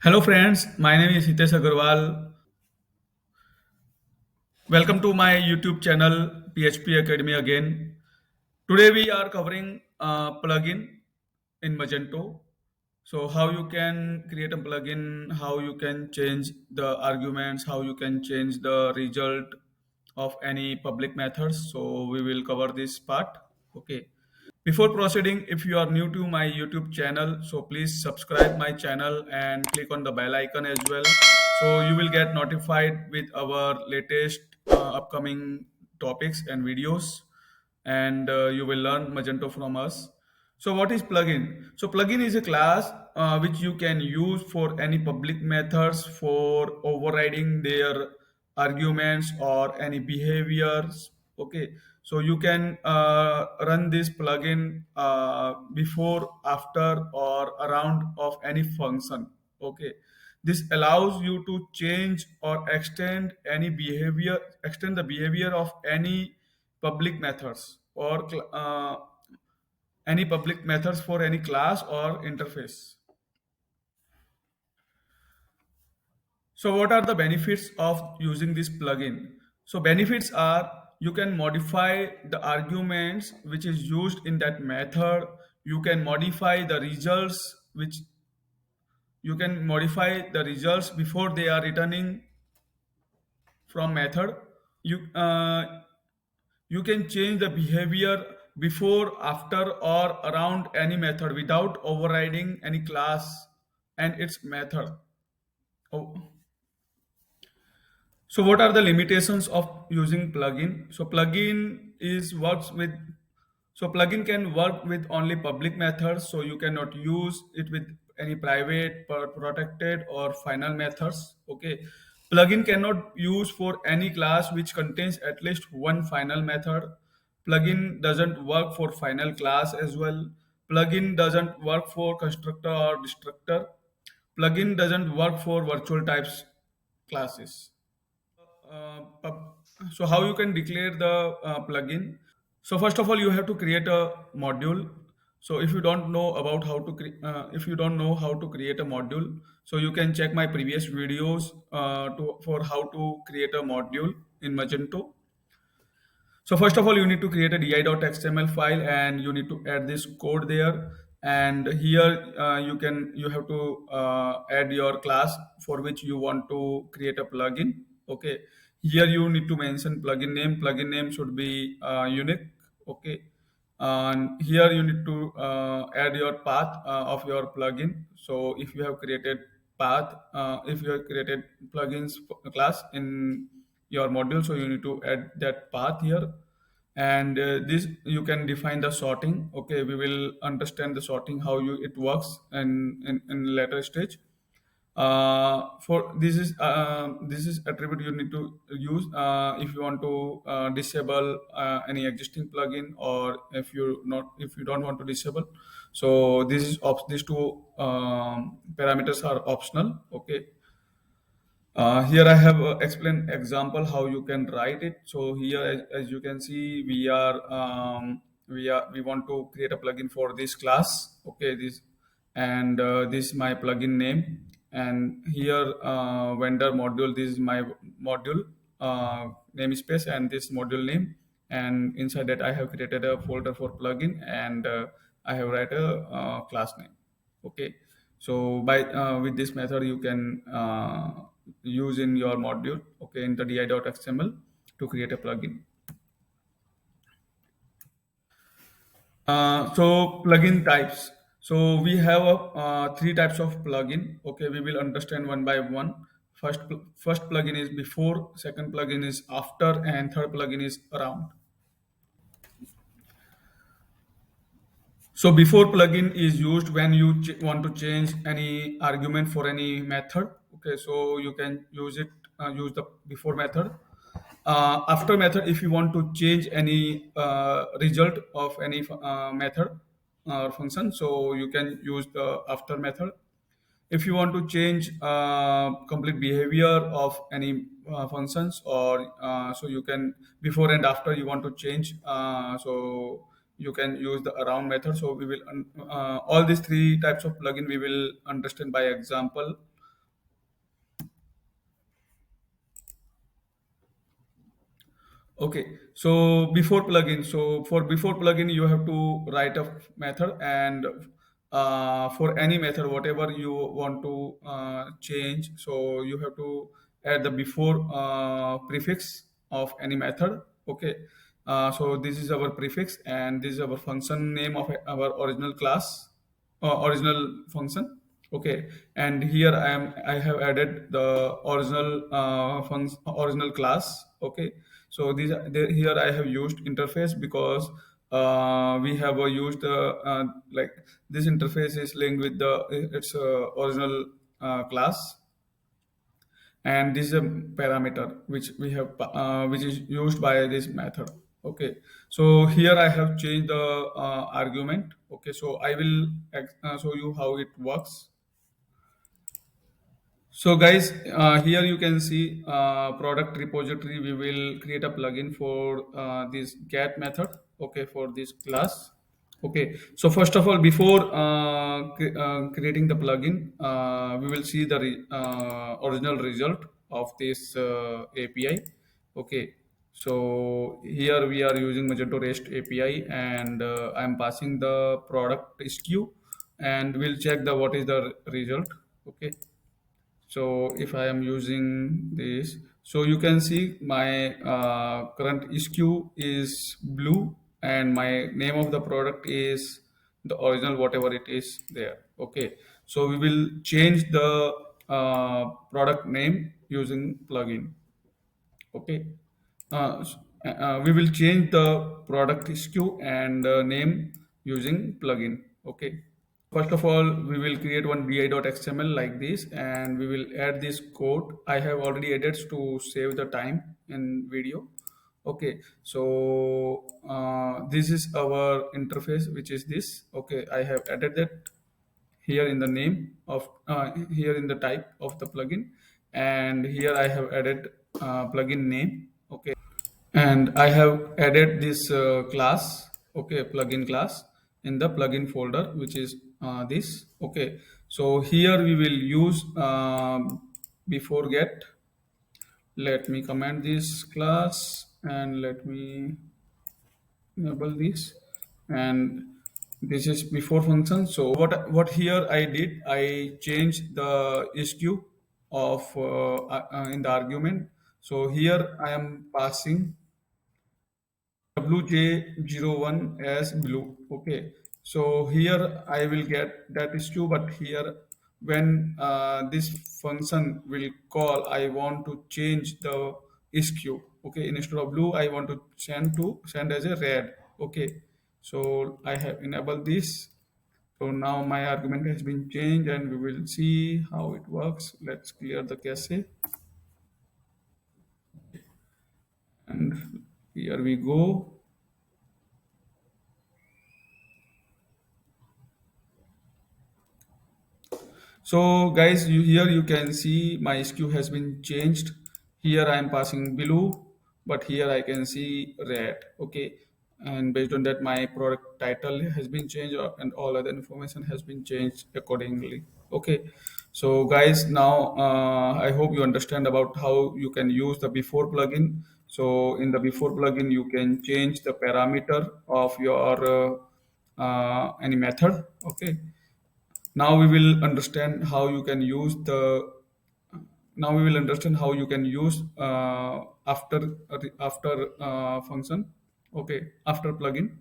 Hello, friends. My name is Hitesh Agarwal. Welcome to my YouTube channel, PHP Academy again. Today we are covering a plugin in Magento. So, how you can create a plugin, how you can change the arguments, how you can change the result of any public methods. So, we will cover this part. Okay. Before proceeding, if you are new to my YouTube channel, so please subscribe my channel and click on the bell icon as well. So you will get notified with our latest upcoming topics and videos, and you will learn Magento from us. So what is plugin? So plugin is a class which you can use for any public methods for overriding their arguments or any behaviors. Okay, so you can run this plugin before, after, or around of any function. Okay, this allows you to change or extend the behavior of any public methods or any public methods for any class or interface. So what are the benefits of using this plugin? So benefits are you can modify the arguments which is used in that method. You can modify the results which you can modify the results before they are returning from method. You uh, you can change the behavior before, after, or around any method without overriding any class and its method. Oh. So what are the limitations of using plugin? So plugin can work with only public methods, so you cannot use it with any private, protected, or final methods. Okay. Plugin cannot use for any class which contains at least one final method. Plugin doesn't work for final class as well. Plugin doesn't work for constructor or destructor. Plugin doesn't work for virtual types classes. So how you can declare the plugin? So first of all, you have to create a module. So if you don't know about if you don't know how to create a module, so you can check my previous videos for how to create a module in Magento. So first of all, you need to create a di.xml file and you need to add this code there. And here you have to add your class for which you want to create a plugin. Okay. Here you need to mention plugin name. Plugin name should be unique. Okay. And here you need to add your path of your plugin. So if you have created if you have created plugins class in your module, so you need to add that path here. And this you can define the sorting. Okay, we will understand the sorting how it works in later stage. For this is attribute you need to use if you want to disable any existing plugin, or if you don't want to disable. So these two parameters are optional. Okay. Here I have explained example how you can write it. So here, as you can see, we want to create a plugin for this class. Okay, this is my plugin name, and here vendor module. This is my module namespace and this module name, and inside that I have created a folder for plugin, and I have write a class name. Okay, so by with this method you can use in your module, okay, in the di.xml to create a plugin. So plugin types. So we have three types of plugin. Okay, we will understand one by one. First plugin is before, second plugin is after, and third plugin is around. So before plugin is used when you want to change any argument for any method. Okay, so you can use the before method. After method, if you want to change any result of any method or function, so you can use the after method. If you want to change complete behavior of any functions, or so you can before and after you want to change, so you can use the around method. So we will all these three types of plugin we will understand by example. Okay, so before plugin, so for before plugin, you have to write a method, and for any method, whatever you want to change, so you have to add the before prefix of any method. Okay, so this is our prefix, and this is our function name of our original class, original function. Okay, and here I have added the original original class. Okay, so here I have used interface because we have used like this interface is linked with the its original class, and this is a parameter which we have which is used by this method. Okay, so here I have changed the argument. Okay, so I will show you how it works. So guys, here you can see product repository. We will create a plugin for this get method. Okay, for this class. Okay, so first of all, before creating the plugin, we will see the original result of this API. Okay, so here we are using Magento REST API, and I'm passing the product SKU, and we'll check the what is the result. Okay, so if I am using this, so you can see my current SKU is blue, and my name of the product is the original whatever it is there. Okay, so we will change the product name using plugin. Okay, we will change the product SKU and name using plugin. Okay, first of all, we will create one bi.xml like this, and we will add this code. I have already added to save the time in video. Okay, so this is our interface, which is this. Okay, I have added that here in the name of here in the type of the plugin, and here I have added plugin name. Okay, and I have added this class. Okay, plugin class in the plugin folder, which is this. Okay, so here we will use before get. Let me comment this class, and let me enable this, and this is before function. So what here I did, I changed the SKU of in the argument. So here I am passing WJ01 as blue. Okay, so here I will get that is true, but here when this function will call, I want to change the SKU. Okay, instead of blue, I want to send as a red. Okay, so I have enabled this. So now my argument has been changed, and we will see how it works. Let's clear the cache, and here we go. So guys, here you can see my SKU has been changed. Here I am passing blue, but here I can see red. Okay, and based on that, my product title has been changed, and all other information has been changed accordingly. Okay, so guys, now I hope you understand about how you can use the before plugin. So in the before plugin, you can change the parameter of your any method. Okay, now we will understand how you can use the now we will understand how you can use after function. Okay, after plugin.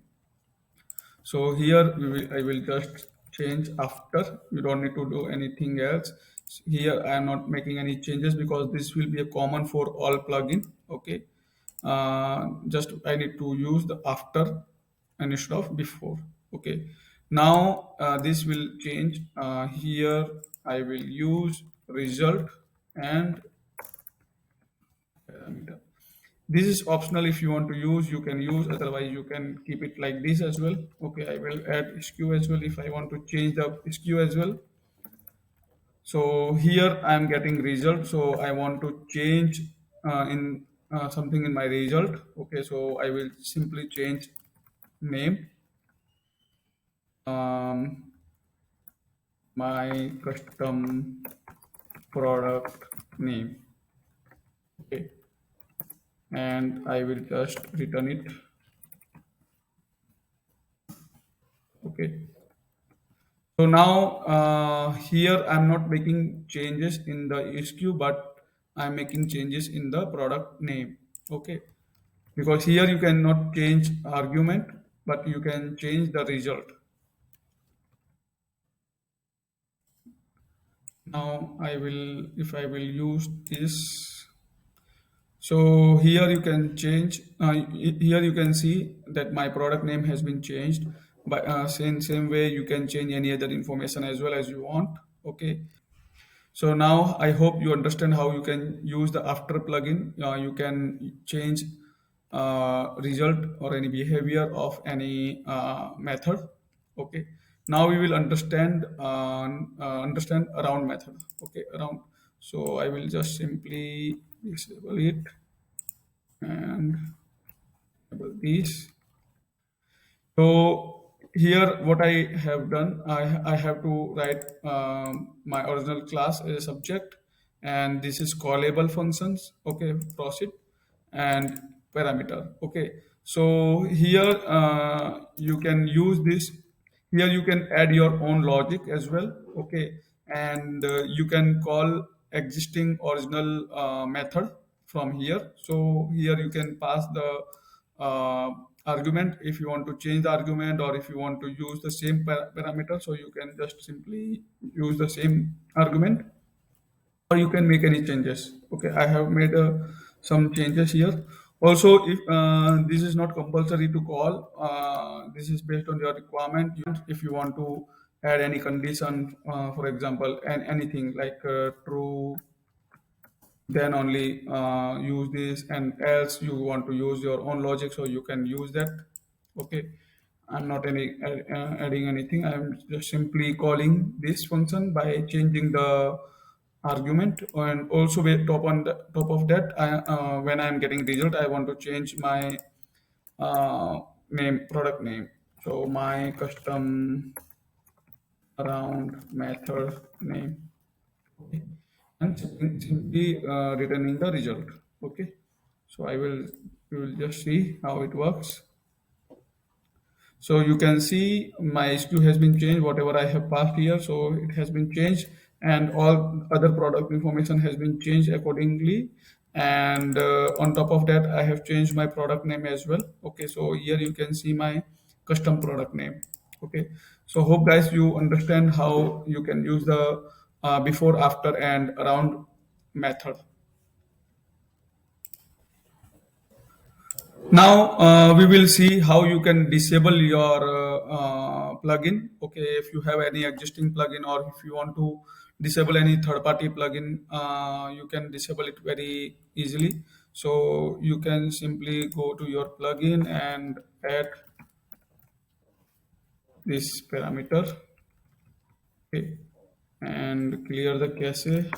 So here I will just change after. You don't need to do anything else. Here I am not making any changes because this will be a common for all plugin. Okay, just I need to use the after instead of before. Okay, now this will change. Here I will use result and parameter. This is optional. If you want to use, you can use, otherwise you can keep it like this as well. Okay, I will add SKU as well if I want to change the SKU as well. So here I am getting result, so I want to change in something in my result. Okay, so I will simply change name, my custom product name. Okay, and I will just return it. Okay. So now here I'm not making changes in the SKU, but I'm making changes in the product name. Okay. Because here you cannot change argument, but you can change the result. Now I will, if I will use this, so here you can change, here you can see that my product name has been changed. But same way you can change any other information as well as you want. Okay. So now I hope you understand how you can use the after plugin. You can change result or any behavior of any method. Okay. Now we will understand around method. Okay, around. So I will just simply disable it and enable these. So here what I have done, I have to write my original class as a subject, and this is callable functions. Okay, proceed and parameter. Okay, so here you can use this. Here you can add your own logic as well. Okay, and you can call existing original method from here. So here you can pass the argument if you want to change the argument, or if you want to use the same parameter, so you can just simply use the same argument, or you can make any changes. Okay, I have made some changes here. Also, if this is not compulsory to call, this is based on your requirement. If you want to add any condition, for example, and anything like true, then only use this, and else you want to use your own logic, so you can use that. Okay, I'm not adding anything. I'm just simply calling this function by changing the argument. And also with top of that, when I'm getting result, I want to change my name, product name. So my custom around method name. Okay. And simply returning the result. Okay, so we will just see how it works. So you can see my SKU has been changed, whatever I have passed here, so it has been changed, and all other product information has been changed accordingly. And on top of that, I have changed my product name as well. Okay, so here you can see my custom product name. Okay, so hope guys you understand how you can use the before, after, and around method. Now we will see how you can disable your plugin. Okay, if you have any existing plugin, or if you want to disable any third-party plugin, you can disable it very easily. So you can simply go to your plugin and add this parameter. Okay, and clear the cache.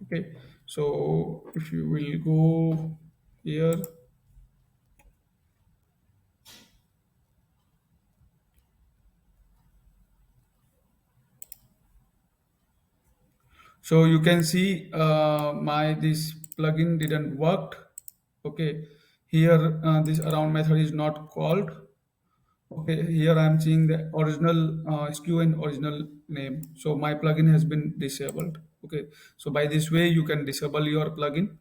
Okay, so if you will go here, so you can see my this plugin didn't work. Okay, here this around method is not called. Okay, here I'm seeing the original SKU and original name, so my plugin has been disabled. Okay, so by this way you can disable your plugin.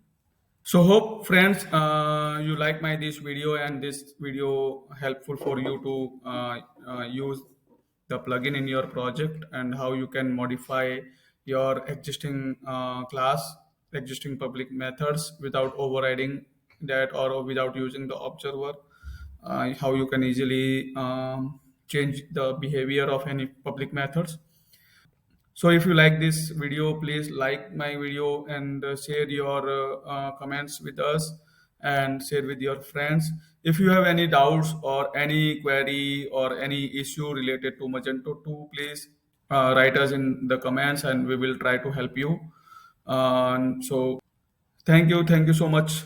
So hope friends you like my this video, and this video helpful for you to use the plugin in your project, and how you can modify your existing class, existing public methods without overriding that, or without using the observer. How you can easily change the behavior of any public methods. So if you like this video, please like my video, and share your comments with us, and share with your friends. If you have any doubts or any query or any issue related to Magento 2, please write us in the comments, and we will try to help you. So thank you so much.